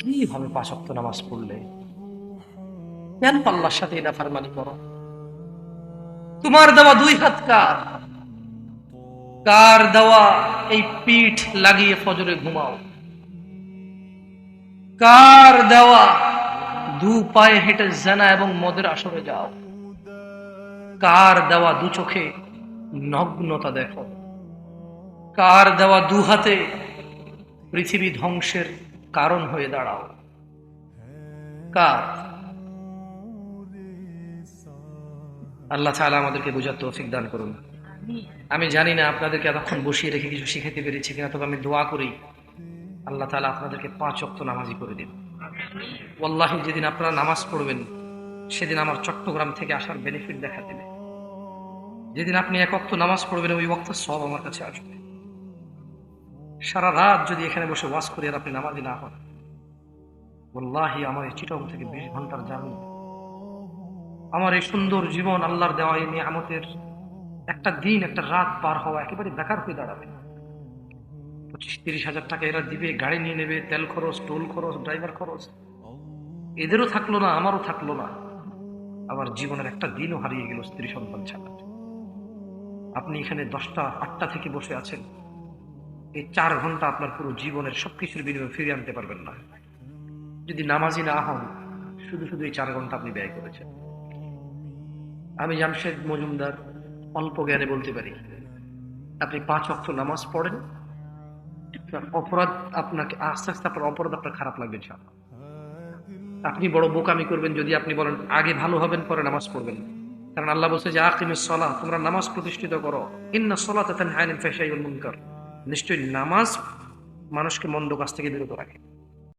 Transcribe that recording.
কিভাবে 5 ওয়াক্ত নামাজ পড়লে? কেন আল্লাহর সাথে নাফরমানি করো? তোমার দেওয়া 2 হাত কার? কার দেওয়া এই পিঠ লাগিয়ে ফজরে ঘুমাও? কার দেওয়া 2 পায়ে হেঁটে জানা এবং মদের আসরে যাও? কার দেওয়া 2 চোখে নগ্নতা দেখো? কার দেওয়া 2 হাতে পৃথিবী ধ্বংসের কারণ হয়ে দাঁড়াও? কার? আল্লাহ তাআলা আমাদেরকে বোঝার তৌফিক দান করুন। আমি জানি না আপনাদেরকে এতক্ষণ বসিয়ে রেখে কিছু শিখাতে পেরেছি কিনা, তবে আমি দোয়া করি আল্লাহ তাআলা আপনাদেরকে 5 ওয়াক্ত নামাজি করে দিন। ওয়াল্লাহি যেদিন আপনারা নামাজ পড়বেন সেদিন আমার চট্টগ্রাম থেকে আসার বেনিফিট দেখা দেবে। যেদিন আপনি 1 ওয়াক্ত নামাজ পড়বেন ওই ওয়াক্তের সব আমার কাছে আসবে। সারা রাত যদি এখানে বসে ওয়াজ করি আর আপনি নামাজি না হন, ওয়াল্লাহি আমার এই চিটং থেকে 20 ঘন্টার জার্নি, আমার এই সুন্দর জীবন আল্লাহর দেওয়া এই নিয়ামতের একটা দিন একটা রাত পার হওয়া একেবারে বেকার হয়ে দাঁড়াবে। 25-30 হাজার টাকা এরা দিবে, গাড়ি নিয়ে নেবে, তেল খরচ, টোল খরচ, ড্রাইভার খরচ, এদেরও থাকলো না, আমারও থাকলো না। আবার জীবনের একটা দিনও হারিয়ে গেল স্ত্রী সন্তান ছাড়া। আপনি এখানে 10টা 8টা থেকে বসে আছেন, এই 4 ঘন্টা আপনার পুরো জীবনের সবকিছুর বিনিময়ে ফিরিয়ে আনতে পারবেন না যদি নামাজি না হন। শুধু শুধু এই 4 ঘন্টা আপনি ব্যয় করেছেন। আমি জামশেদ মজুমদার অল্প জ্ঞানে বলতে পারি, আপনি 5 ওয়াক্ত নামাজ পড়েন, অপরাধ আপনাকে আস্তে আস্তে আপনার অপরাধ আপনার খারাপ লাগবে ইনশাআল্লাহ। আপনি বড় বোকামি করবেন যদি আপনি বলেন আগে ভালো হবেন পরে নামাজ পড়বেন। কারণ আল্লাহ বলছে যে আকিমিস সালাহ, তোমরা নামাজ প্রতিষ্ঠিত করো, ইন্নাস সালাতা তানহা আনিল ফাহশাই ওয়াল মুনকার, নিশ্চয়ই নামাজ মানুষকে মন্দ কাজ থেকে বিরত রাখে।